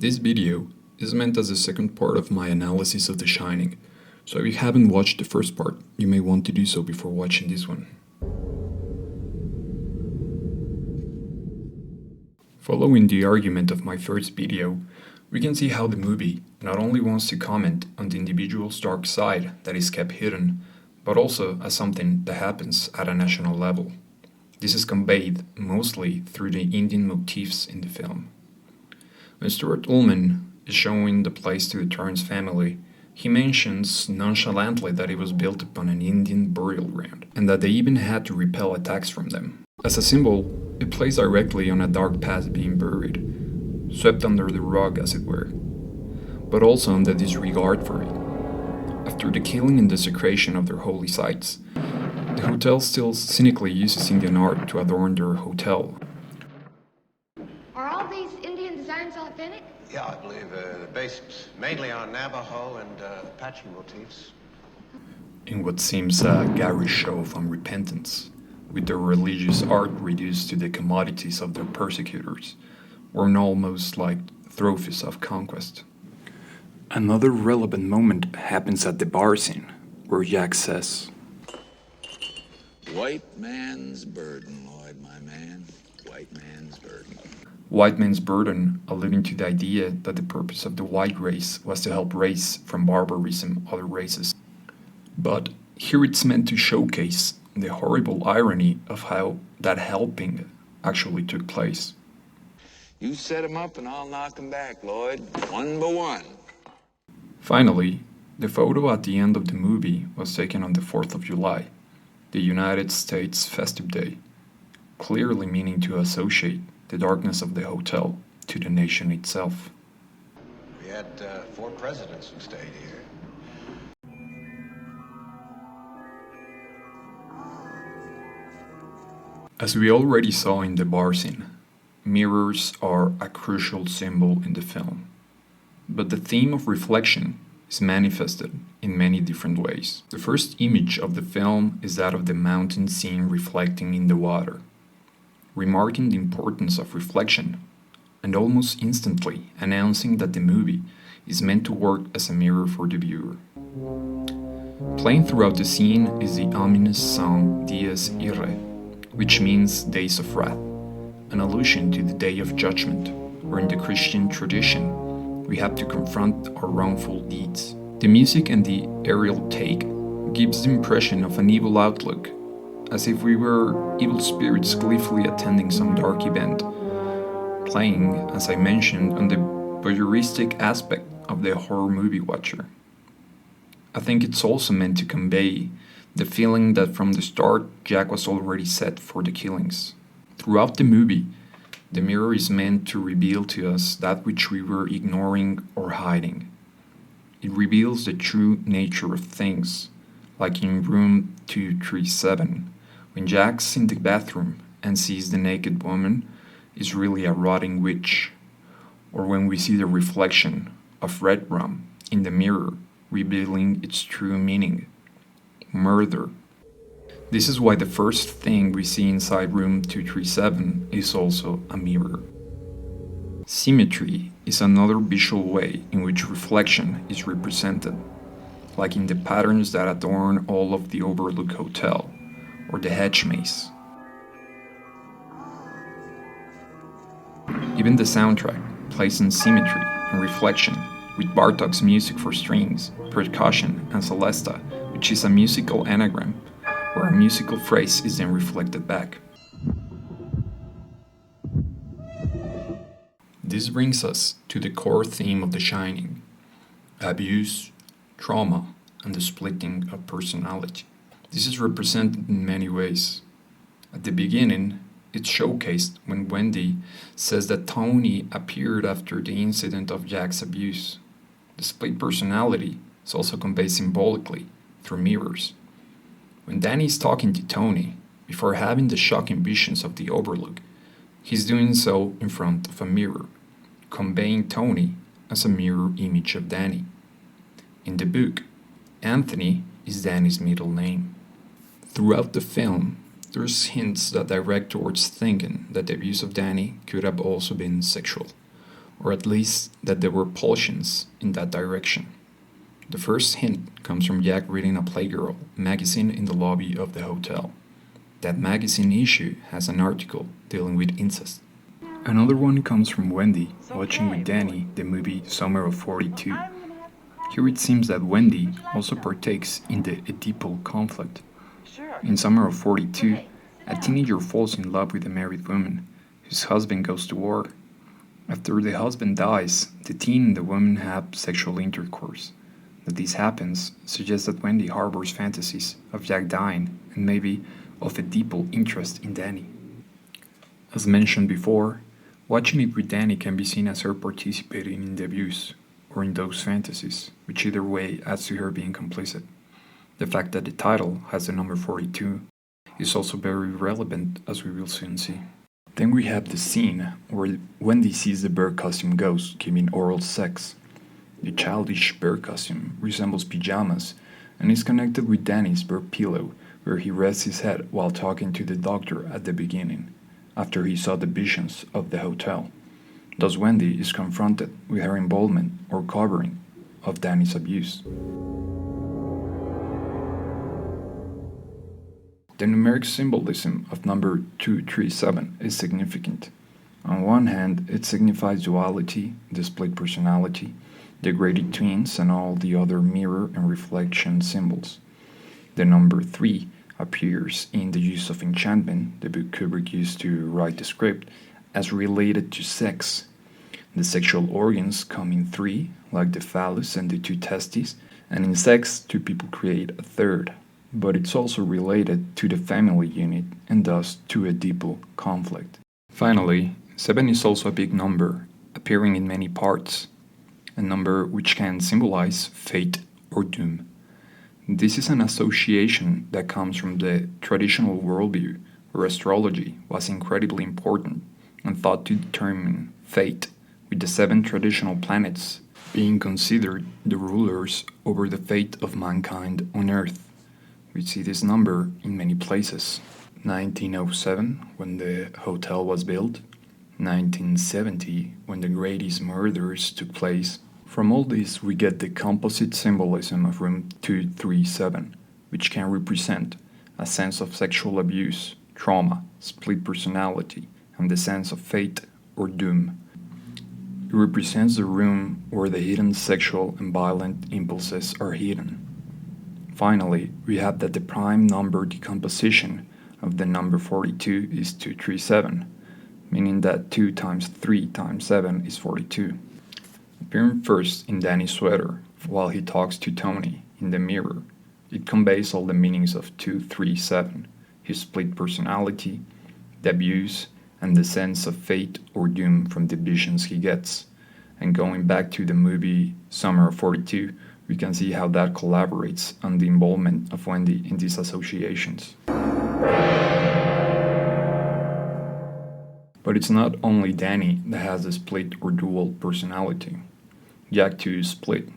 This video is meant as a second part of my analysis of The Shining, so if you haven't watched the first part, you may want to do so before watching this one. Following the argument of my first video, we can see how the movie not only wants to comment on the individual's dark side that is kept hidden, but also as something that happens at a national level. This is conveyed mostly through the Indian motifs in the film. When Stuart Ullman is showing the place to the Torrance family, he mentions nonchalantly that it was built upon an Indian burial ground, and that they even had to repel attacks from them. As a symbol, it plays directly on a dark past being buried, swept under the rug as it were, but also on the disregard for it. After the killing and desecration of their holy sites, the hotel still cynically uses Indian art to adorn their hotel. Are all these Indian designs authentic? Yeah, I believe they're based mainly on Navajo and Apache motifs. In what seems a garish show of unrepentance, with their religious art reduced to the commodities of their persecutors, or almost like trophies of conquest. Another relevant moment happens at the bar scene, where Jack says, "White man's burden, Lloyd, my man. White man's burden." White man's burden, alluding to the idea that the purpose of the white race was to help raise from barbarism other races. But here it's meant to showcase the horrible irony of how that helping actually took place. You set 'em up and I'll knock 'em back, Lloyd. One by one. Finally, the photo at the end of the movie was taken on the 4th of July, the United States festive day, clearly meaning to associate the darkness of the hotel to the nation itself. We had 4 presidents who stayed here. As we already saw in the bar scene, mirrors are a crucial symbol in the film. But the theme of reflection is manifested in many different ways. The first image of the film is that of the mountain scene reflecting in the water, remarking the importance of reflection, and almost instantly announcing that the movie is meant to work as a mirror for the viewer. Playing throughout the scene is the ominous song Dies Irae, which means Days of Wrath, an allusion to the Day of Judgment, where in the Christian tradition we have to confront our wrongful deeds. The music and the aerial take gives the impression of an evil outlook, as if we were evil spirits gleefully attending some dark event, playing, as I mentioned, on the voyeuristic aspect of the horror movie watcher. I think it's also meant to convey the feeling that from the start Jack was already set for the killings. Throughout the movie, the mirror is meant to reveal to us that which we were ignoring or hiding. It reveals the true nature of things, like in room 237, when Jack's in the bathroom and sees the naked woman is really a rotting witch, or when we see the reflection of red rum in the mirror revealing its true meaning, murder. This is why the first thing we see inside room 237 is also a mirror. Symmetry is another visual way in which reflection is represented, like in the patterns that adorn all of the Overlook Hotel or the hedge maze. Even the soundtrack plays in symmetry and reflection, with Bartok's music for strings, percussion, and celesta, which is a musical anagram, where a musical phrase is then reflected back. This brings us to the core theme of The Shining: abuse, trauma, and the splitting of personality. This is represented in many ways. At the beginning, it's showcased when Wendy says that Tony appeared after the incident of Jack's abuse. The split personality is also conveyed symbolically through mirrors. When Danny is talking to Tony, before having the shocking visions of the Overlook, he's doing so in front of a mirror, conveying Tony as a mirror image of Danny. In the book, Anthony is Danny's middle name. Throughout the film, there's hints that direct towards thinking that the abuse of Danny could have also been sexual, or at least that there were pulsions in that direction. The first hint comes from Jack reading a Playgirl magazine in the lobby of the hotel. That magazine issue has an article dealing with incest. Another one comes from Wendy watching with Danny the movie Summer of 42. Here it seems that Wendy also partakes in the Oedipal conflict. In Summer of 42, a teenager falls in love with a married woman whose husband goes to war. After the husband dies, the teen and the woman have sexual intercourse. That this happens suggests that Wendy harbors fantasies of Jack dying and maybe of a deeper interest in Danny. As mentioned before, watching it with Danny can be seen as her participating in the abuse, or in those fantasies, which either way adds to her being complicit. The fact that the title has the number 42 is also very relevant, as we will soon see. Then we have the scene where Wendy sees the bear costume ghost giving oral sex. The childish bear costume resembles pajamas and is connected with Danny's bear pillow, where he rests his head while talking to the doctor at the beginning, after he saw the visions of the hotel. Thus Wendy is confronted with her involvement or covering of Danny's abuse. The numeric symbolism of number 237 is significant. On one hand, it signifies duality, the split personality, the Grady twins, and all the other mirror and reflection symbols. The number 3 appears in The Use of Enchantment, the book Kubrick used to write the script, as related to sex. The sexual organs come in 3, like the phallus and the 2 testes, and in sex, 2 people create a third. But it's also related to the family unit and thus to a Oedipal conflict. Finally, 7 is also a big number, appearing in many parts, a number which can symbolize fate or doom. This is an association that comes from the traditional worldview, where astrology was incredibly important and thought to determine fate, with the 7 traditional planets being considered the rulers over the fate of mankind on Earth. We see this number in many places. 1907, when the hotel was built. 1970, when the Grady's murders took place. From all this, we get the composite symbolism of room 237, which can represent a sense of sexual abuse, trauma, split personality, and the sense of fate or doom. It represents the room where the hidden sexual and violent impulses are hidden. Finally, we have that the prime number decomposition of the number 42 is 237, meaning that 2 times 3 times 7 is 42. Appearing first in Danny's sweater while he talks to Tony in the mirror, it conveys all the meanings of 237, his split personality, the abuse, and the sense of fate or doom from the visions he gets. And going back to the movie Summer of 42, we can see how that collaborates on the involvement of Wendy in these associations. But it's not only Danny that has a split or dual personality. Jack too is split.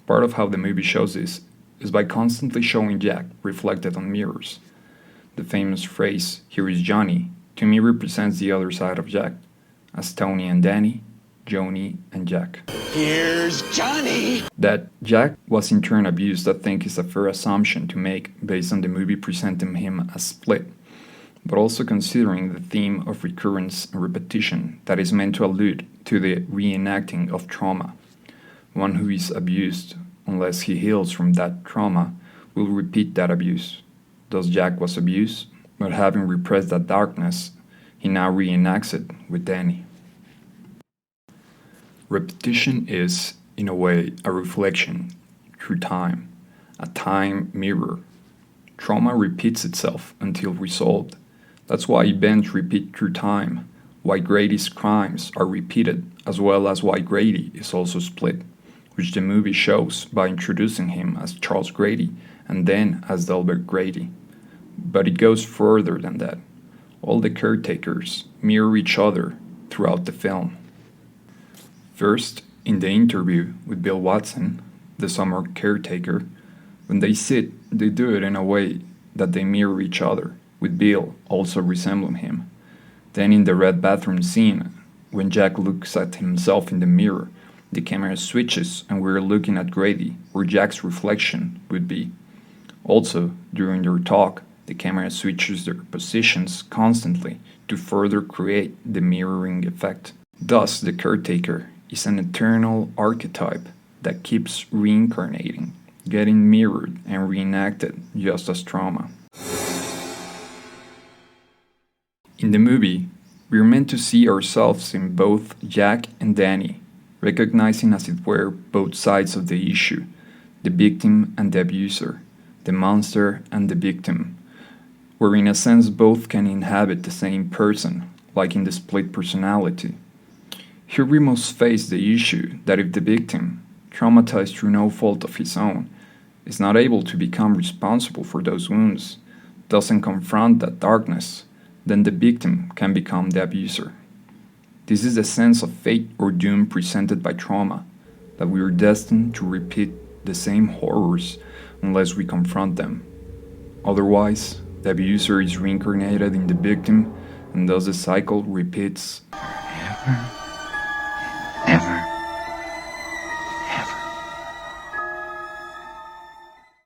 Part of how the movie shows this is by constantly showing Jack reflected on mirrors. The famous phrase, "Here is Johnny," to me represents the other side of Jack, as Tony and Danny, Joni and Jack. Here's Johnny! That Jack was in turn abused, I think, is a fair assumption to make based on the movie presenting him as split, but also considering the theme of recurrence and repetition that is meant to allude to the reenacting of trauma. One who is abused, unless he heals from that trauma, will repeat that abuse. Thus Jack was abused, but having repressed that darkness, he now reenacts it with Danny. Repetition is, in a way, a reflection through time, a time mirror. Trauma repeats itself until resolved. That's why events repeat through time, why Grady's crimes are repeated, as well as why Grady is also split, which the movie shows by introducing him as Charles Grady and then as Delbert Grady. But it goes further than that. All the caretakers mirror each other throughout the film. First, in the interview with Bill Watson, the summer caretaker, when they sit, they do it in a way that they mirror each other, with Bill also resembling him. Then in the red bathroom scene, when Jack looks at himself in the mirror, the camera switches and we're looking at Grady, where Jack's reflection would be. Also, during their talk, the camera switches their positions constantly to further create the mirroring effect. Thus, the caretaker is an eternal archetype that keeps reincarnating, getting mirrored and reenacted just as trauma. In the movie, we're meant to see ourselves in both Jack and Danny, recognizing as it were both sides of the issue, the victim and the abuser, the monster and the victim, where in a sense both can inhabit the same person, like in the split personality. Here we must face the issue that if the victim, traumatized through no fault of his own, is not able to become responsible for those wounds, doesn't confront that darkness, then the victim can become the abuser. This is the sense of fate or doom presented by trauma, that we are destined to repeat the same horrors unless we confront them. Otherwise, the abuser is reincarnated in the victim, and thus the cycle repeats Forever, ever.